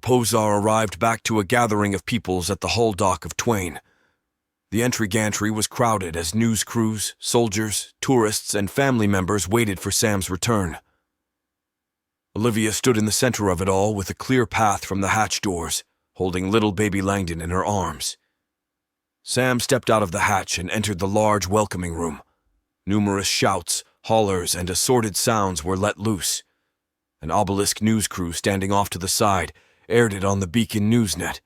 Posar arrived back to a gathering of peoples at the hull dock of Twain. The entry gantry was crowded as news crews, soldiers, tourists, and family members waited for Sam's return. Olivia stood in the center of it all with a clear path from the hatch doors, holding little baby Langdon in her arms. Sam stepped out of the hatch and entered the large welcoming room. Numerous shouts, hollers, and assorted sounds were let loose. An obelisk news crew standing off to the side aired it on the Beacon Newsnet.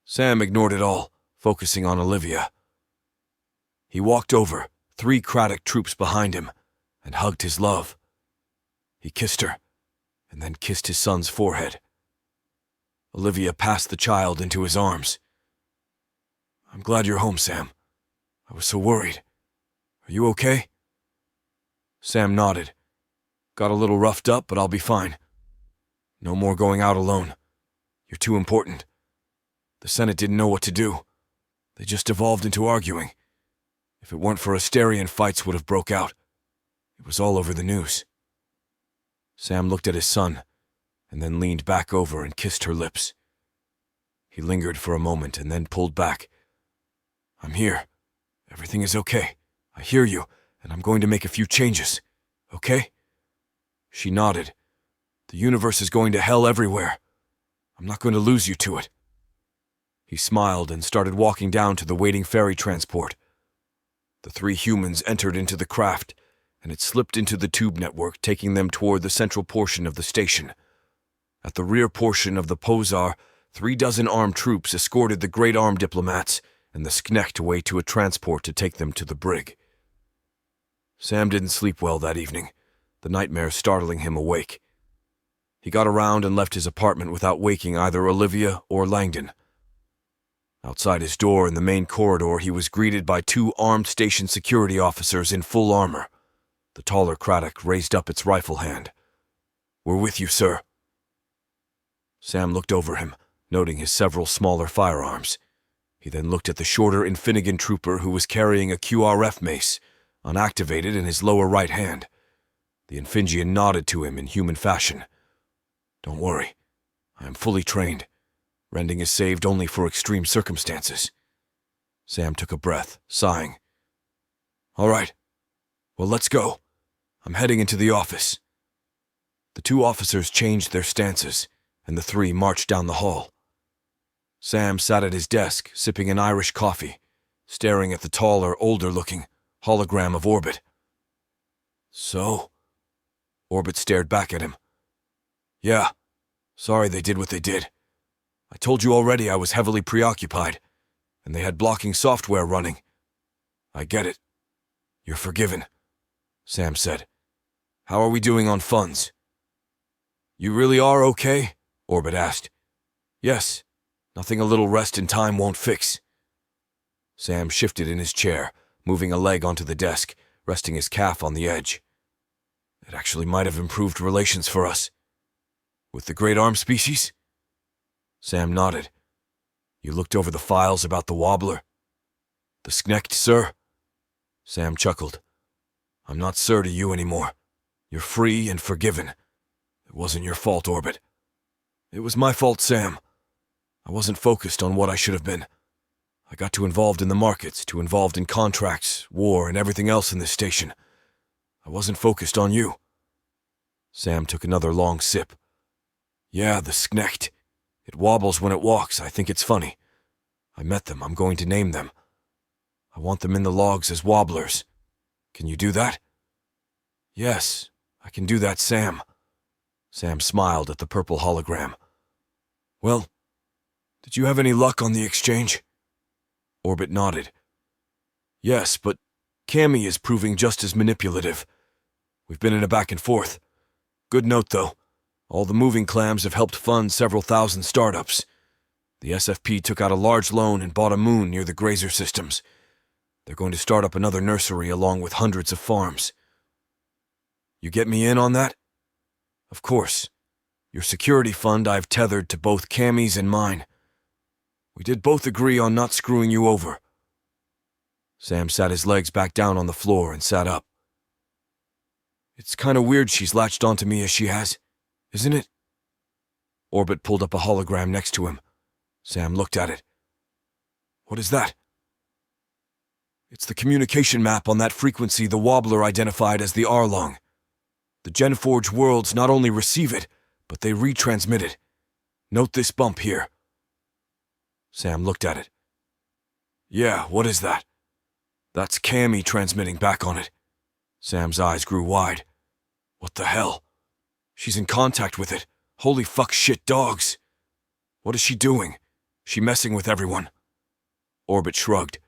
Sam ignored it all, focusing on Olivia. He walked over, 3 Craddock troops behind him, and hugged his love. He kissed her, and then kissed his son's forehead. Olivia passed the child into his arms. "I'm glad you're home, Sam. I was so worried. Are you okay?" Sam nodded. "Got a little roughed up, but I'll be fine. No more going out alone. You're too important. The Senate didn't know what to do. They just evolved into arguing. If it weren't for Asterian, fights would have broke out. It was all over the news." Sam looked at his son, and then leaned back over and kissed her lips. He lingered for a moment and then pulled back. "I'm here. Everything is okay. I hear you, and I'm going to make a few changes. Okay?" She nodded. "The universe is going to hell everywhere. I'm not going to lose you to it." He smiled and started walking down to the waiting ferry transport. The 3 humans entered into the craft, and it slipped into the tube network, taking them toward the central portion of the station. At the rear portion of the Posar, 3 dozen armed troops escorted the great armed diplomats and the Sknecht away to a transport to take them to the brig. Sam didn't sleep well that evening, the nightmare startling him awake. He got around and left his apartment without waking either Olivia or Langdon. Outside his door in the main corridor, he was greeted by 2 armed station security officers in full armor. The taller Craddock raised up its rifle hand. "We're with you, sir." Sam looked over him, noting his several smaller firearms. He then looked at the shorter Infinigan trooper who was carrying a QRF mace, unactivated in his lower right hand. The Infingian nodded to him in human fashion. "Don't worry. I am fully trained. Rending is saved only for extreme circumstances." Sam took a breath, sighing. "All right. Well, let's go. I'm heading into the office." The 2 officers changed their stances, and the 3 marched down the hall. Sam sat at his desk, sipping an Irish coffee, staring at the taller, older-looking hologram of Orbit. "So?" Orbit stared back at him. "Yeah. Sorry they did what they did. I told you already I was heavily preoccupied, and they had blocking software running. I get it. You're forgiven," Sam said. "How are we doing on funds?" "You really are okay?" Orbit asked. "Yes. Nothing a little rest and time won't fix." Sam shifted in his chair, moving a leg onto the desk, resting his calf on the edge. "It actually might have improved relations for us." "With the great arm species?" Sam nodded. "You looked over the files about the Wobbler?" "The Sknecht, sir?" Sam chuckled. "I'm not sir to you anymore. You're free and forgiven. It wasn't your fault, Orbit." "It was my fault, Sam. I wasn't focused on what I should have been. I got too involved in the markets, too involved in contracts, war, and everything else in this station. I wasn't focused on you." Sam took another long sip. "Yeah, the Sknecht. It wobbles when it walks. I think it's funny. I met them. I'm going to name them. I want them in the logs as Wobblers. Can you do that?" "Yes, I can do that, Sam." Sam smiled at the purple hologram. "Well, did you have any luck on the exchange?" Orbit nodded. "Yes, but Cammy is proving just as manipulative. We've been in a back and forth. Good note, though. All the moving clams have helped fund several thousand startups. The SFP took out a large loan and bought a moon near the grazer systems. They're going to start up another nursery along with hundreds of farms. You get me in on that?" "Of course. Your security fund I've tethered to both Cammy's and mine. We did both agree on not screwing you over." Sam sat his legs back down on the floor and sat up. "It's kind of weird she's latched onto me as she has, isn't it?" Orbit pulled up a hologram next to him. Sam looked at it. What is that? It's the communication map on that frequency the Wobbler identified as the Arlong. The Genforge worlds not only receive it, but they retransmit it. Note this bump here. Sam looked at it. Yeah, what is that? That's Cammy transmitting back on it. Sam's eyes grew wide. What the hell? She's in contact with it. Holy fuck shit dogs. What is she doing? She messing with everyone. Orbit shrugged.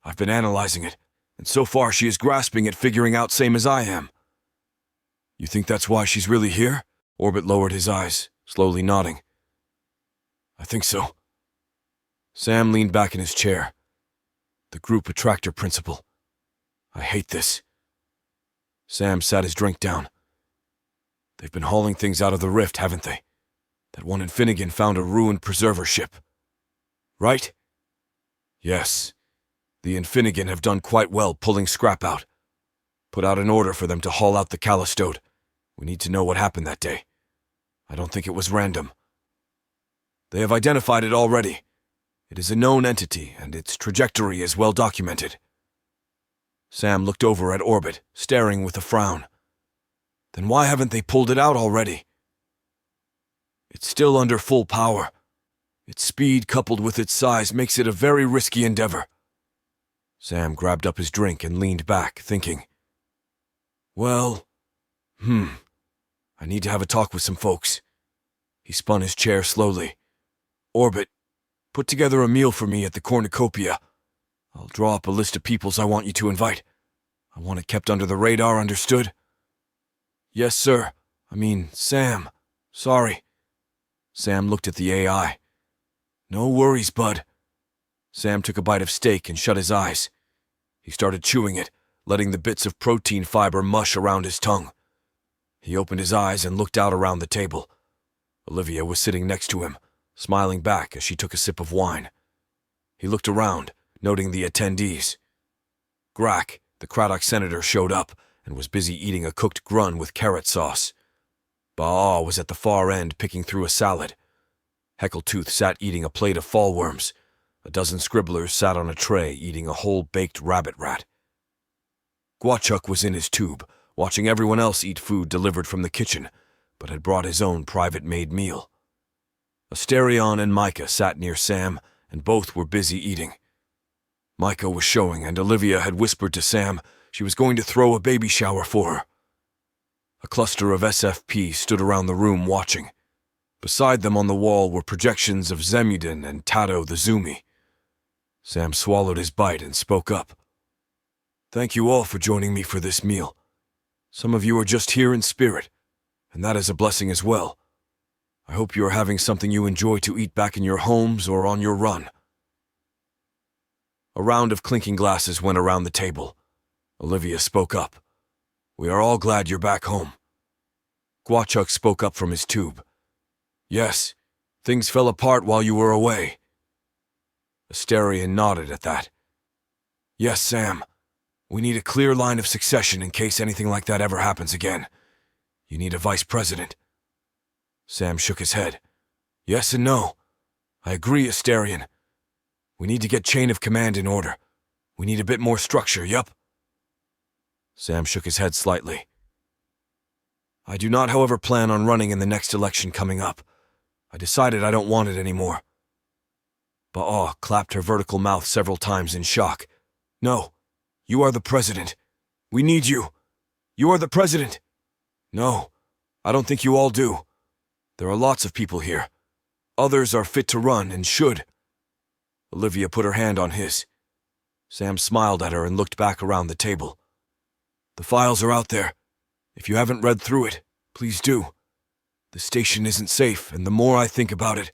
I've been analyzing it, and so far she is grasping it, figuring out same as I am. You think that's why she's really here? Orbit lowered his eyes, slowly nodding. I think so. Sam leaned back in his chair. The group attractor principle. I hate this. Sam sat his drink down. They've been hauling things out of the rift, haven't they? That one in Finnegan found a ruined preserver ship. Right? Yes. The Infinnegan have done quite well pulling scrap out. Put out an order for them to haul out the Callistote. We need to know what happened that day. I don't think it was random. They have identified it already. It is a known entity, and its trajectory is well documented. Sam looked over at Orbit, staring with a frown. Then why haven't they pulled it out already? It's still under full power. Its speed coupled with its size makes it a very risky endeavor. Sam grabbed up his drink and leaned back, thinking. Well, I need to have a talk with some folks. He spun his chair slowly. Orbit, put together a meal for me at the cornucopia. I'll draw up a list of peoples I want you to invite. I want it kept under the radar, understood? Yes, sir. Sam. Sorry. Sam looked at the AI. No worries, bud. Sam took a bite of steak and shut his eyes. He started chewing it, letting the bits of protein fiber mush around his tongue. He opened his eyes and looked out around the table. Olivia was sitting next to him, smiling back as she took a sip of wine. He looked around, noting the attendees. Grack, the Craddock senator, showed up and was busy eating a cooked grun with carrot sauce. Ba'a was at the far end picking through a salad. Heckletooth sat eating a plate of fallworms. A dozen scribblers sat on a tray eating a whole baked rabbit rat. Guachuk was in his tube, watching everyone else eat food delivered from the kitchen, but had brought his own private-made meal. Asterion and Micah sat near Sam, and both were busy eating. Micah was showing, and Olivia had whispered to Sam she was going to throw a baby shower for her. A cluster of SFP stood around the room watching. Beside them on the wall were projections of Zemudin and Tato the Zumi. Sam swallowed his bite and spoke up. Thank you all for joining me for this meal. Some of you are just here in spirit, and that is a blessing as well. I hope you are having something you enjoy to eat back in your homes or on your run. A round of clinking glasses went around the table. Olivia spoke up. We are all glad you're back home. Guachuk spoke up from his tube. Yes, things fell apart while you were away. Asterion nodded at that. Yes, Sam. We need a clear line of succession in case anything like that ever happens again. You need a vice president. Sam shook his head. Yes and no. I agree, Asterion. We need to get chain of command in order. We need a bit more structure, yup. Sam shook his head slightly. I do not, however, plan on running in the next election coming up. I decided I don't want it anymore. Ba'a clapped her vertical mouth several times in shock. No, you are the president. We need you. You are the president. No, I don't think you all do. There are lots of people here. Others are fit to run and should. Olivia put her hand on his. Sam smiled at her and looked back around the table. The files are out there. If you haven't read through it, please do. The station isn't safe, and the more I think about it,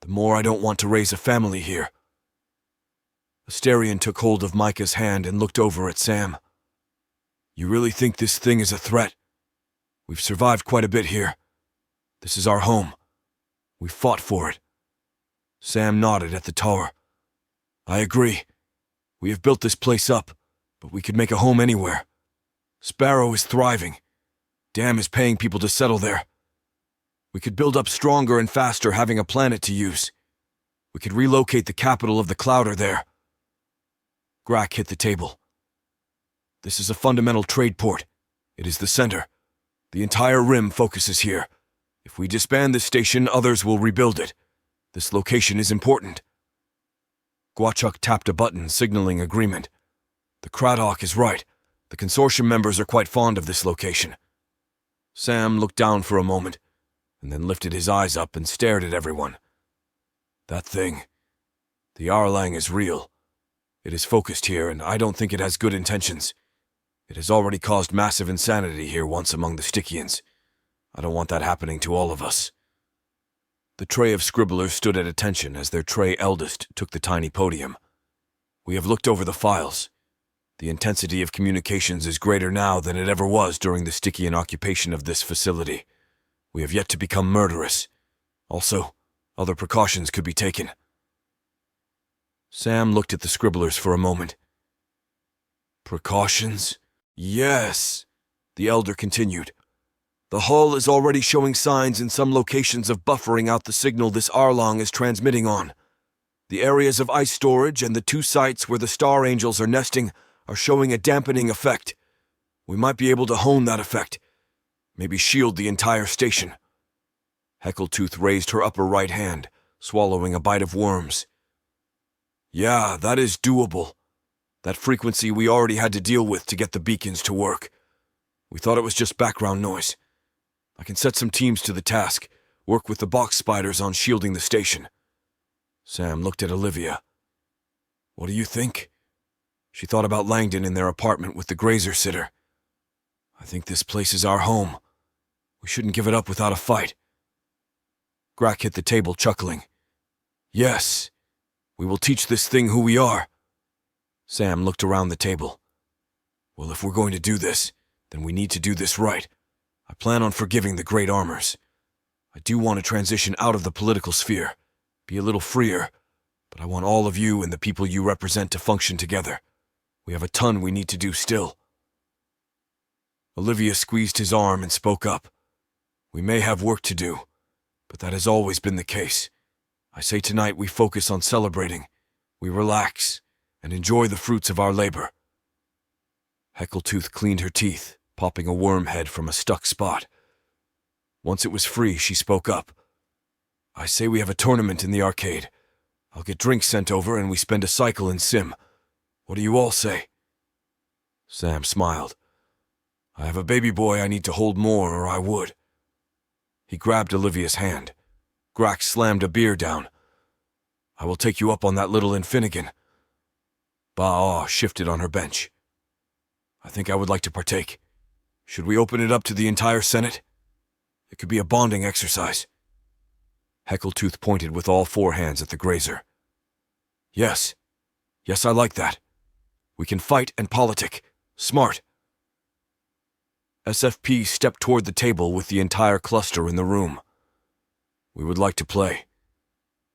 the more I don't want to raise a family here. Asterion took hold of Micah's hand and looked over at Sam. You really think this thing is a threat? We've survived quite a bit here. This is our home. We fought for it. Sam nodded at the tower. I agree. We have built this place up, but we could make a home anywhere. Sparrow is thriving. Dam is paying people to settle there. We could build up stronger and faster having a planet to use. We could relocate the capital of the Clouder there. Grack hit the table. This is a fundamental trade port. It is the center. The entire rim focuses here. If we disband this station, others will rebuild it. This location is important. Guachuk tapped a button, signaling agreement. The Craddock is right. The consortium members are quite fond of this location. Sam looked down for a moment, and then lifted his eyes up and stared at everyone. That thing. The Arlang is real. It is focused here, and I don't think it has good intentions. It has already caused massive insanity here once among the Stygians. I don't want that happening to all of us. The tray of scribblers stood at attention as their tray eldest took the tiny podium. We have looked over the files. The intensity of communications is greater now than it ever was during the Stygian occupation of this facility. We have yet to become murderous. Also, other precautions could be taken. Sam looked at the scribblers for a moment. Precautions? Yes, the elder continued. The hull is already showing signs in some locations of buffering out the signal this Arlang is transmitting on. The areas of ice storage and the 2 sites where the Star Angels are nesting are showing a dampening effect. We might be able to hone that effect. Maybe shield the entire station. Heckletooth raised her upper right hand, swallowing a bite of worms. Yeah, that is doable. That frequency we already had to deal with to get the beacons to work. We thought it was just background noise. I can set some teams to the task, work with the box spiders on shielding the station. Sam looked at Olivia. What do you think? She thought about Langdon in their apartment with the grazer sitter. I think this place is our home. We shouldn't give it up without a fight. Grack hit the table, chuckling. Yes, we will teach this thing who we are. Sam looked around the table. Well, if we're going to do this, then we need to do this right. I plan on forgiving the Great Armors. I do want to transition out of the political sphere, be a little freer, but I want all of you and the people you represent to function together. We have a ton we need to do still. Olivia squeezed his arm and spoke up. We may have work to do, but that has always been the case. I say tonight we focus on celebrating, we relax, and enjoy the fruits of our labor. Heckletooth cleaned her teeth, popping a worm head from a stuck spot. Once it was free, she spoke up. I say we have a tournament in the arcade. I'll get drinks sent over and we spend a cycle in Sim. What do you all say? Sam smiled. I have a baby boy I need to hold more or I would. He grabbed Olivia's hand. Grax slammed a beer down. I will take you up on that little Infinnegan. Ba-aw shifted on her bench. I think I would like to partake. Should we open it up to the entire Senate? It could be a bonding exercise. Heckletooth pointed with all 4 hands at the grazer. Yes. Yes, I like that. We can fight and politic. Smart. SFP stepped toward the table with the entire cluster in the room. We would like to play.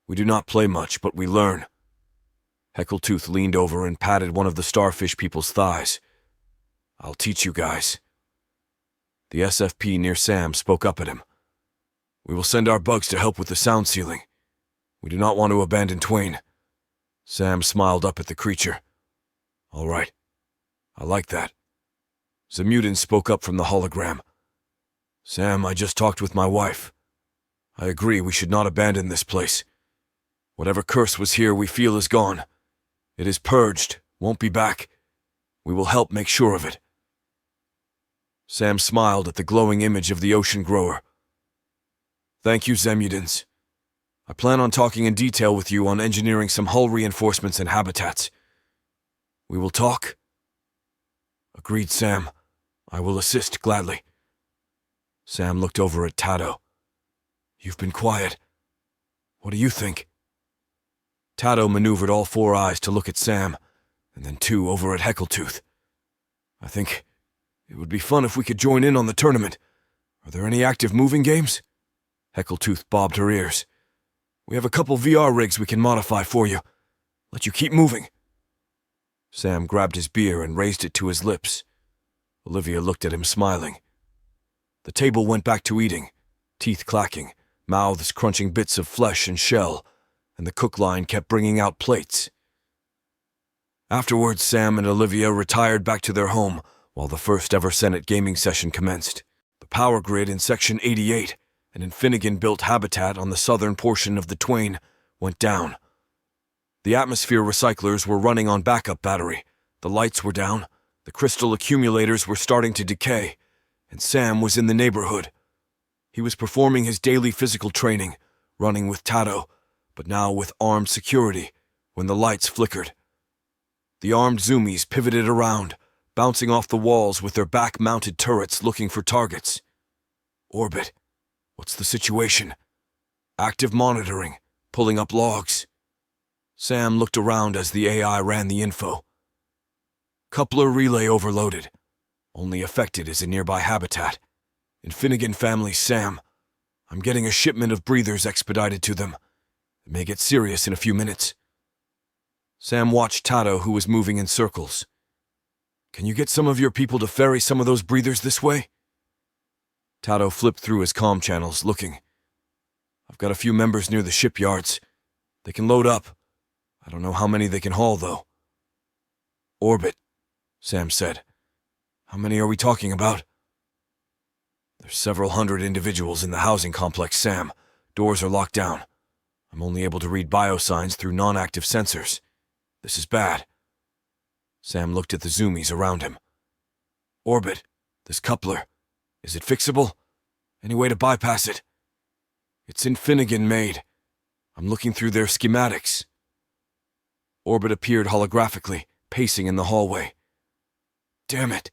We do not play much, but we learn. Heckletooth leaned over and patted one of the starfish people's thighs. I'll teach you guys. The SFP near Sam spoke up at him. We will send our bugs to help with the sound sealing. We do not want to abandon Twain. Sam smiled up at the creature. All right. I like that. Zamudin spoke up from the hologram. Sam, I just talked with my wife. I agree we should not abandon this place. Whatever curse was here we feel is gone. It is purged, won't be back. We will help make sure of it. Sam smiled at the glowing image of the ocean grower. Thank you, Zemudins. I plan on talking in detail with you on engineering some hull reinforcements and habitats. We will talk? Agreed, Sam. I will assist gladly. Sam looked over at Tato. You've been quiet. What do you think? Tato maneuvered all 4 eyes to look at Sam, and then 2 over at Heckletooth. I think it would be fun if we could join in on the tournament. Are there any active moving games? Heckletooth bobbed her ears. We have a couple VR rigs we can modify for you. Let you keep moving. Sam grabbed his beer and raised it to his lips. Olivia looked at him smiling. The table went back to eating. teeth clacking, mouths crunching bits of flesh and shell, and the cook line kept bringing out plates. Afterwards, Sam and Olivia retired back to their home while the first-ever Senate gaming session commenced. The power grid in Section 88, an Infinnegan-built habitat on the southern portion of the Twain, went down. The atmosphere recyclers were running on backup battery, the lights were down, the crystal accumulators were starting to decay, and Sam was in the neighborhood. He was performing his daily physical training, running with Tato, but now with armed security, when the lights flickered. The armed zoomies pivoted around, bouncing off the walls with their back-mounted turrets looking for targets. Orbit, what's the situation? Active monitoring, pulling up logs. Sam looked around as the AI ran the info. Coupler relay overloaded. Only affected is a nearby habitat. Infinnegan family, Sam. I'm getting a shipment of breathers expedited to them. It may get serious in a few minutes. Sam watched Tato, who was moving in circles. Can you get some of your people to ferry some of those breathers this way? Tato flipped through his comm channels, looking. I've got a few members near the shipyards. They can load up. I don't know how many they can haul, though. Orbit, Sam said. How many are we talking about? There's several hundred individuals in the housing complex, Sam. Doors are locked down. I'm only able to read biosigns through non-active sensors. This is bad. Sam looked at the zoomies around him. Orbit, this coupler. Is it fixable? Any way to bypass it? It's Infinnegan made. I'm looking through their schematics. Orbit appeared holographically, pacing in the hallway. Damn it.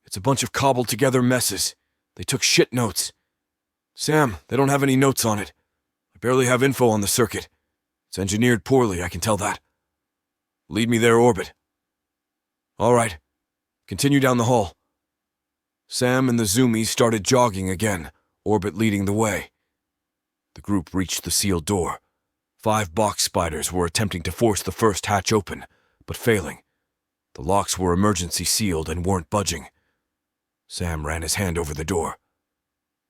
It's a bunch of cobbled-together messes. They took shit notes. Sam, they don't have any notes on it. I barely have info on the circuit. It's engineered poorly, I can tell that. Lead me there, Orbit. All right. Continue down the hall. Sam and the zoomies started jogging again, Orbit leading the way. The group reached the sealed door. 5 box spiders were attempting to force the first hatch open, but failing. The locks were emergency sealed and weren't budging. Sam ran his hand over the door.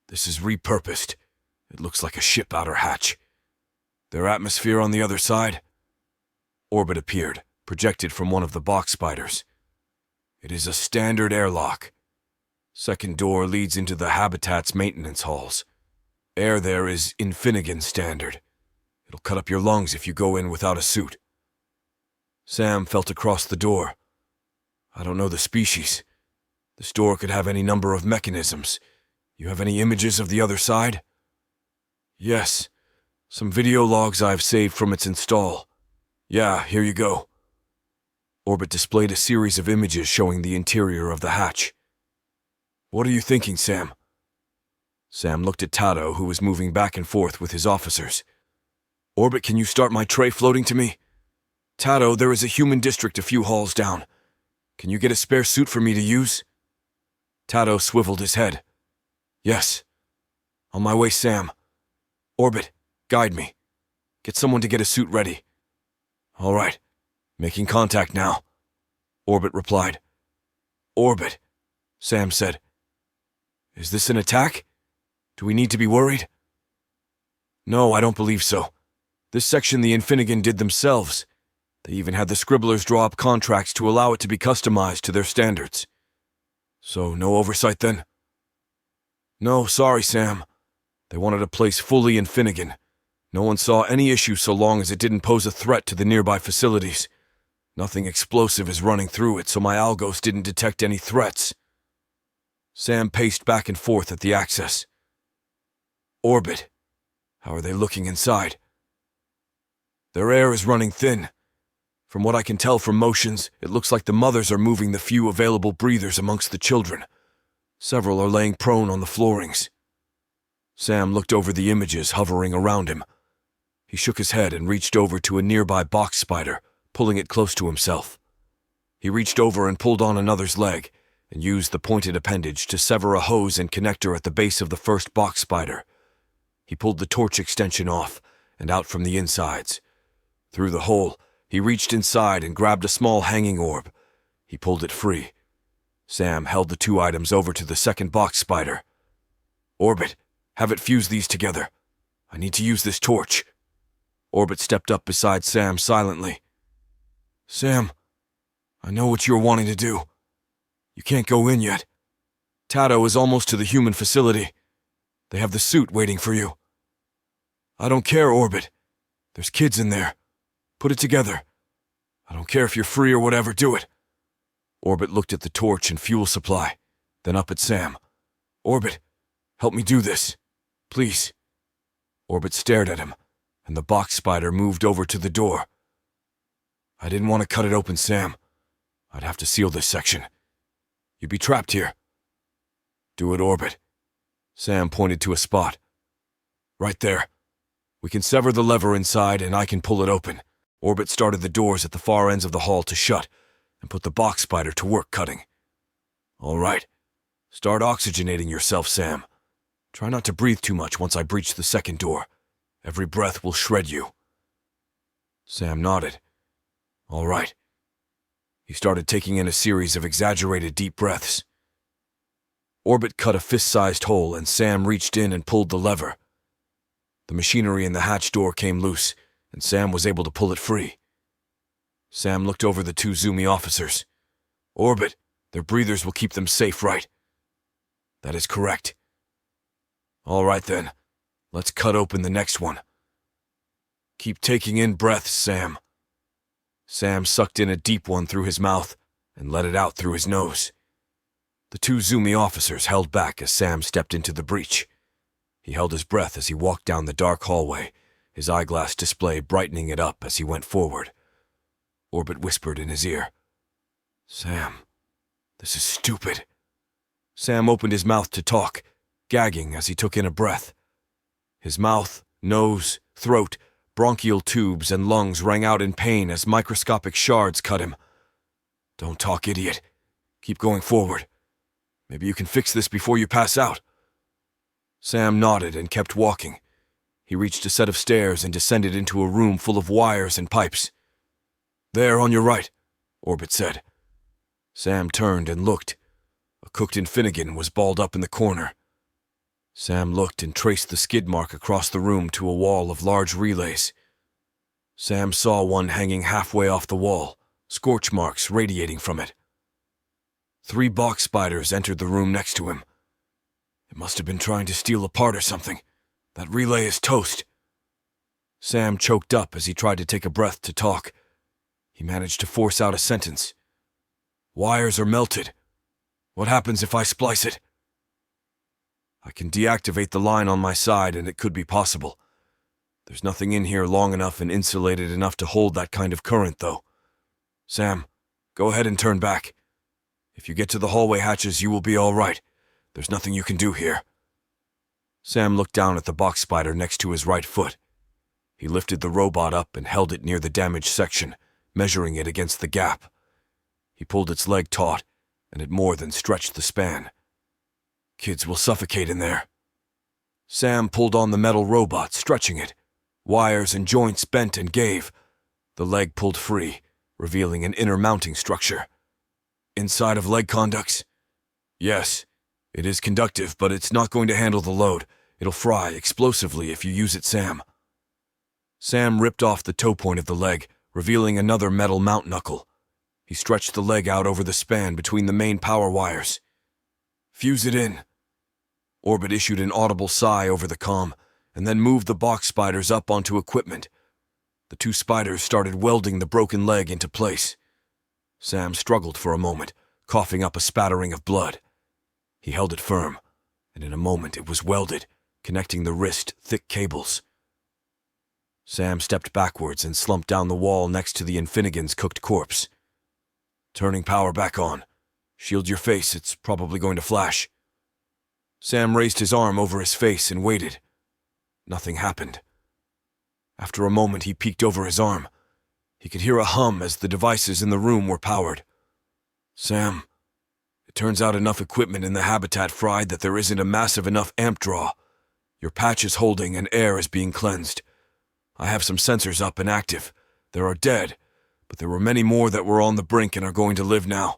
This is repurposed. It looks like a ship outer hatch. Their atmosphere on the other side? Orbit appeared, projected from one of the box spiders. It is a standard airlock. Second door leads into the habitat's maintenance halls. Air there is Infinnegan standard. It'll cut up your lungs if you go in without a suit. Sam felt across the door. I don't know the species. This door could have any number of mechanisms. You have any images of the other side? Yes. Some video logs I've saved from its install. Yeah, here you go. Orbit displayed a series of images showing the interior of the hatch. What are you thinking, Sam? Sam looked at Tato, who was moving back and forth with his officers. Orbit, can you start my tray floating to me? Tato, there is a human district a few halls down. Can you get a spare suit for me to use? Tato swiveled his head. Yes. On my way, Sam. Orbit, guide me. Get someone to get a suit ready. All right. Making contact now. Orbit replied. Orbit, Sam said. Is this an attack? Do we need to be worried? No, I don't believe so. This section the Infinnegan did themselves. They even had the scribblers draw up contracts to allow it to be customized to their standards. So, no oversight then? No, sorry, Sam. They wanted a place fully Infinnegan. No one saw any issue so long as it didn't pose a threat to the nearby facilities. Nothing explosive is running through it, so my algos didn't detect any threats. Sam paced back and forth at the access. Orbit. How are they looking inside? Their air is running thin. From what I can tell from motions, it looks like the mothers are moving the few available breathers amongst the children. Several are laying prone on the floorings. Sam looked over the images hovering around him. He shook his head and reached over to a nearby box spider, pulling it close to himself. He reached over and pulled on another's leg, and used the pointed appendage to sever a hose and connector at the base of the first box spider. He pulled the torch extension off and out from the insides. Through the hole, he reached inside and grabbed a small hanging orb. He pulled it free. Sam held the 2 items over to the second box spider. Orbit, Have it fuse these together. I need to use this torch. Orbit stepped up beside Sam silently. Sam, I know what you're wanting to do. You can't go in yet. Tato is almost to the human facility. They have the suit waiting for you. I don't care, Orbit. There's kids in there. Put it together. I don't care if you're free or whatever, do it. Orbit looked at the torch and fuel supply, then up at Sam. Orbit, help me do this. Please. Orbit stared at him, and the box spider moved over to the door. I didn't want to cut it open, Sam. I'd have to seal this section. You'd be trapped here. Do it, Orbit. Sam pointed to a spot. Right there. We can sever the lever inside and I can pull it open. Orbit started the doors at the far ends of the hall to shut and put the box spider to work cutting. All right. Start oxygenating yourself, Sam. Try not to breathe too much once I breach the second door. Every breath will shred you. Sam nodded. All right. He started taking in a series of exaggerated deep breaths. Orbit cut a fist-sized hole and Sam reached in and pulled the lever. The machinery in the hatch door came loose, and Sam was able to pull it free. Sam looked over the two Zoomy officers. Orbit, their breathers will keep them safe, right? That is correct. All right then, let's cut open the next one. Keep taking in breaths, Sam. Sam sucked in a deep one through his mouth and let it out through his nose. The two Zoomy officers held back as Sam stepped into the breach. He held his breath as he walked down the dark hallway, his eyeglass display brightening it up as he went forward. Orbit whispered in his ear, Sam, this is stupid. Sam opened his mouth to talk, gagging as he took in a breath. His mouth, nose, throat, bronchial tubes, and lungs rang out in pain as microscopic shards cut him. Don't talk, idiot. Keep going forward. Maybe you can fix this before you pass out. Sam nodded and kept walking. He reached a set of stairs and descended into a room full of wires and pipes. There, on your right, Orbit said. Sam turned and looked. A cooked Finnegan was balled up in the corner. Sam looked and traced the skid mark across the room to a wall of large relays. Sam saw one hanging halfway off the wall, scorch marks radiating from it. 3 box spiders entered the room next to him. It must have been trying to steal a part or something. That relay is toast. Sam choked up as he tried to take a breath to talk. He managed to force out a sentence. Wires are melted. What happens if I splice it? I can deactivate the line on my side and it could be possible. There's nothing in here long enough and insulated enough to hold that kind of current, though. Sam, go ahead and turn back. If you get to the hallway hatches, you will be all right. There's nothing you can do here. Sam looked down at the box spider next to his right foot. He lifted the robot up and held it near the damaged section, measuring it against the gap. He pulled its leg taut, and it more than stretched the span. Kids will suffocate in there. Sam pulled on the metal robot, stretching it. Wires and joints bent and gave. The leg pulled free, revealing an inner mounting structure. Inside of leg conducts? Yes. It is conductive, but it's not going to handle the load. It'll fry explosively if you use it, Sam. Sam ripped off the toe point of the leg, revealing another metal mount knuckle. He stretched the leg out over the span between the main power wires. Fuse it in. Orbit issued an audible sigh over the comm, and then moved the box spiders up onto equipment. The 2 spiders started welding the broken leg into place. Sam struggled for a moment, coughing up a spattering of blood. He held it firm, and in a moment it was welded, connecting the wrist thick cables. Sam stepped backwards and slumped down the wall next to the Finnegan's cooked corpse. Turning power back on. Shield your face, it's probably going to flash. Sam raised his arm over his face and waited. Nothing happened. After a moment he peeked over his arm. He could hear a hum as the devices in the room were powered. Sam, it turns out enough equipment in the habitat fried that there isn't a massive enough amp draw. Your patch is holding and air is being cleansed. I have some sensors up and active. There are dead, but there were many more that were on the brink and are going to live now.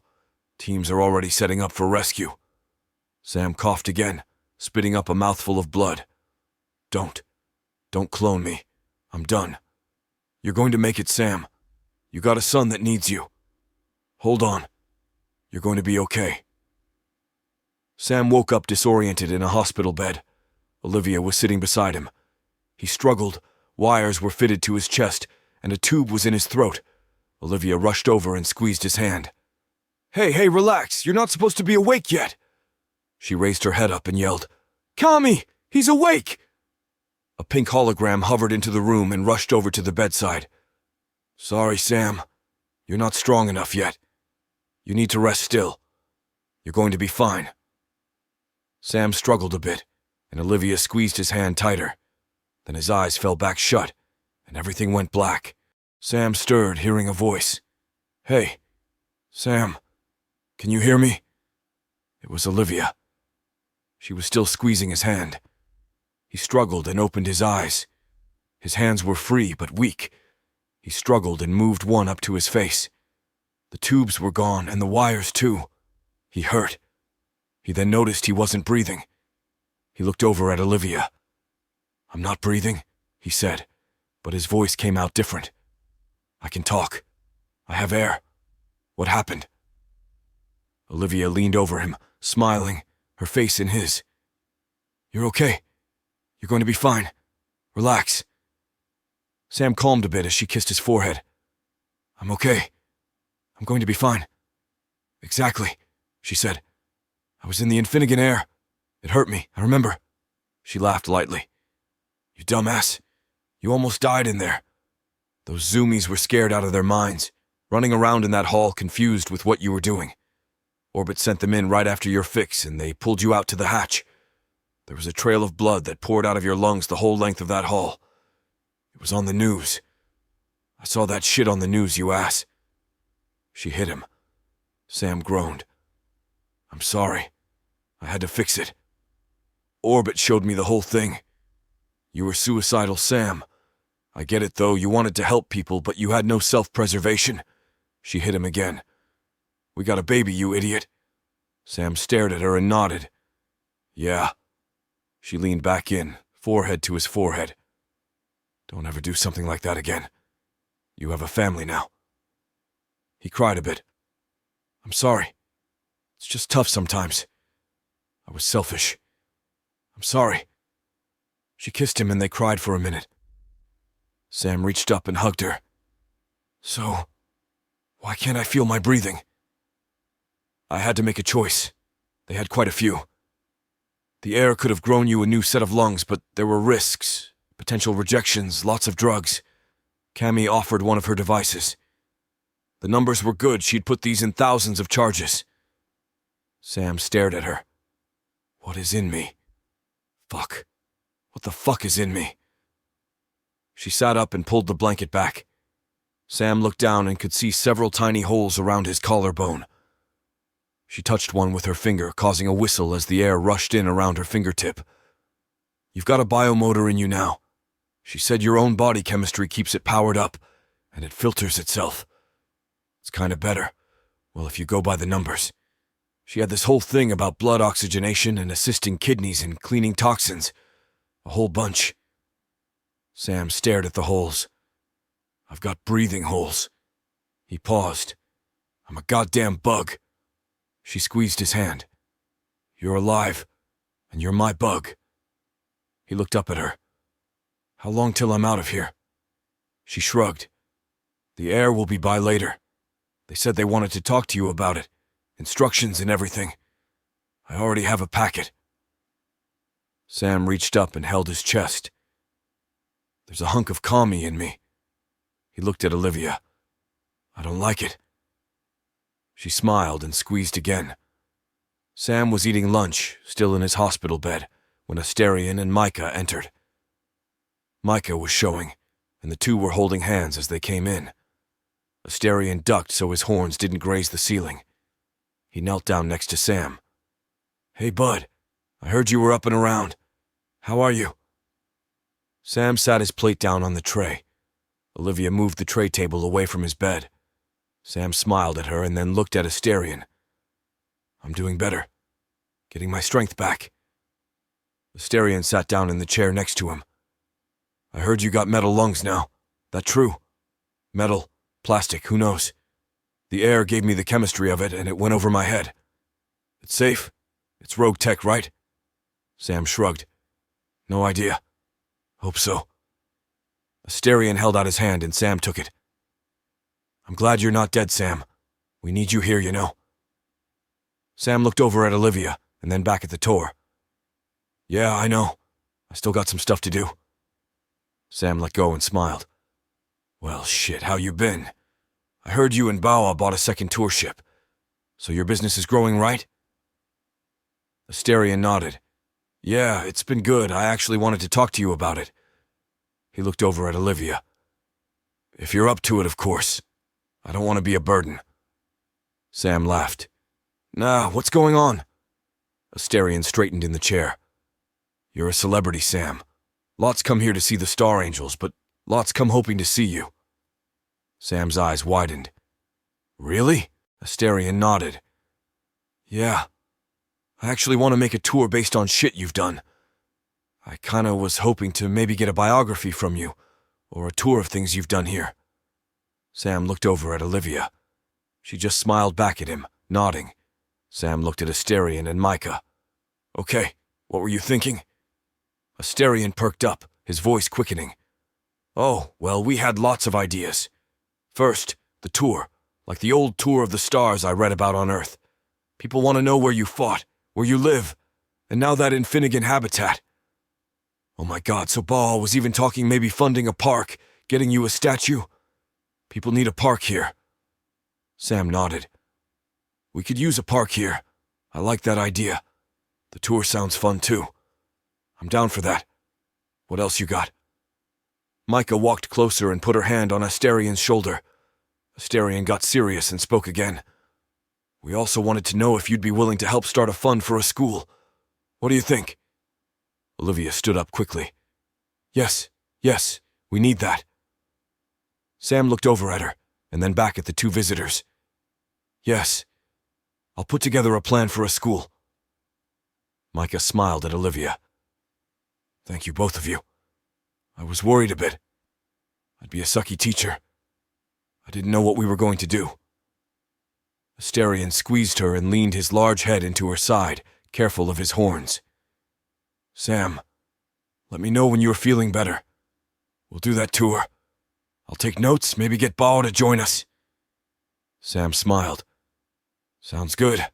Teams are already setting up for rescue. Sam coughed again, spitting up a mouthful of blood. Don't clone me. I'm done. You're going to make it, Sam. You got a son that needs you. Hold on. You're going to be okay. Sam woke up disoriented in a hospital bed. Olivia was sitting beside him. He struggled. Wires were fitted to his chest, and a tube was in his throat. Olivia rushed over and squeezed his hand. Hey, relax. You're not supposed to be awake yet. She raised her head up and yelled, Kami! He's awake! A pink hologram hovered into the room and rushed over to the bedside. Sorry, Sam. You're not strong enough yet. You need to rest still. You're going to be fine. Sam struggled a bit, and Olivia squeezed his hand tighter. Then his eyes fell back shut, and everything went black. Sam stirred, hearing a voice. Hey, Sam, can you hear me? It was Olivia. She was still squeezing his hand. He struggled and opened his eyes. His hands were free but weak. He struggled and moved one up to his face. The tubes were gone, and the wires too. He hurt. He then noticed he wasn't breathing. He looked over at Olivia. I'm not breathing, he said, but his voice came out different. I can talk. I have air. What happened? Olivia leaned over him, smiling, her face in his. You're okay. You're going to be fine. Relax. Sam calmed a bit as she kissed his forehead. I'm okay. I'm going to be fine. Exactly, she said. I was in the Infinigan air. It hurt me, I remember. She laughed lightly. You dumbass. You almost died in there. Those zoomies were scared out of their minds, running around in that hall confused with what you were doing. Orbit sent them in right after your fix, and they pulled you out to the hatch. There was a trail of blood that poured out of your lungs the whole length of that hall. It was on the news. I saw that shit on the news, you ass. She hit him. Sam groaned. I'm sorry. I had to fix it. Orbit showed me the whole thing. You were suicidal, Sam. I get it, though. You wanted to help people, but you had no self-preservation. She hit him again. We got a baby, you idiot. Sam stared at her and nodded. Yeah. She leaned back in, forehead to his forehead. Don't ever do something like that again. You have a family now. He cried a bit. I'm sorry. It's just tough sometimes. I was selfish. I'm sorry. She kissed him and they cried for a minute. Sam reached up and hugged her. So, why can't I feel my breathing? I had to make a choice. They had quite a few. The air could have grown you a new set of lungs, but there were risks, potential rejections, lots of drugs. Kami offered one of her devices. The numbers were good. She'd put these in thousands of charges. Sam stared at her. What is in me? Fuck. What the fuck is in me? She sat up and pulled the blanket back. Sam looked down and could see several tiny holes around his collarbone. She touched one with her finger, causing a whistle as the air rushed in around her fingertip. You've got a biomotor in you now. She said your own body chemistry keeps it powered up, and it filters itself. It's kind of better. Well, if you go by the numbers. She had this whole thing about blood oxygenation and assisting kidneys in cleaning toxins. A whole bunch. Sam stared at the holes. I've got breathing holes. He paused. I'm a goddamn bug. She squeezed his hand. You're alive, and you're my bug. He looked up at her. How long till I'm out of here? She shrugged. The air will be by later. They said they wanted to talk to you about it. Instructions and everything. I already have a packet. Sam reached up and held his chest. There's a hunk of Kami in me. He looked at Olivia. I don't like it. She smiled and squeezed again. Sam was eating lunch, still in his hospital bed, when Asterion and Micah entered. Micah was showing, and the two were holding hands as they came in. Asterion ducked so his horns didn't graze the ceiling. He knelt down next to Sam. Hey, bud. I heard you were up and around. How are you? Sam sat his plate down on the tray. Olivia moved the tray table away from his bed. Sam smiled at her and then looked at Asterion. I'm doing better. Getting my strength back. Asterion sat down in the chair next to him. I heard you got metal lungs now. That true? Metal, plastic, who knows? The air gave me the chemistry of it, and it went over my head. It's safe? It's rogue tech, right? Sam shrugged. No idea. Hope so. Asterion held out his hand, and Sam took it. I'm glad you're not dead, Sam. We need you here, you know. Sam looked over at Olivia, and then back at the tour. Yeah, I know. I still got some stuff to do. Sam let go and smiled. Well, shit, how you been? I heard you and Bawa bought a second tour ship. So your business is growing, right? Asterion nodded. Yeah, it's been good. I actually wanted to talk to you about it. He looked over at Olivia. If you're up to it, of course. I don't want to be a burden. Sam laughed. Nah, what's going on? Asterion straightened in the chair. You're a celebrity, Sam. Lots come here to see the Star Angels, but lots come hoping to see you. Sam's eyes widened. Really? Asterion nodded. Yeah. I actually want to make a tour based on shit you've done. I kinda was hoping to maybe get a biography from you, or a tour of things you've done here. Sam looked over at Olivia. She just smiled back at him, nodding. Sam looked at Asterion and Micah. Okay, what were you thinking? Asterion perked up, his voice quickening. Oh, well, we had lots of ideas. First, the tour, like the old tour of the stars I read about on Earth. People want to know where you fought, where you live, and now that in Finnegan habitat. Oh my God, so Baal was even talking maybe funding a park, getting you a statue. People need a park here. Sam nodded. We could use a park here. I like that idea. The tour sounds fun too. I'm down for that. What else you got? Micah walked closer and put her hand on Asterion's shoulder. Asterion got serious and spoke again. We also wanted to know if you'd be willing to help start a fund for a school. What do you think? Olivia stood up quickly. Yes, we need that. Sam looked over at her, and then back at the two visitors. Yes, I'll put together a plan for a school. Micah smiled at Olivia. Thank you, both of you. I was worried a bit. I'd be a sucky teacher. I didn't know what we were going to do. Asterion squeezed her and leaned his large head into her side, careful of his horns. Sam, let me know when you are feeling better. We'll do that tour. I'll take notes, maybe get Bao to join us. Sam smiled. Sounds good.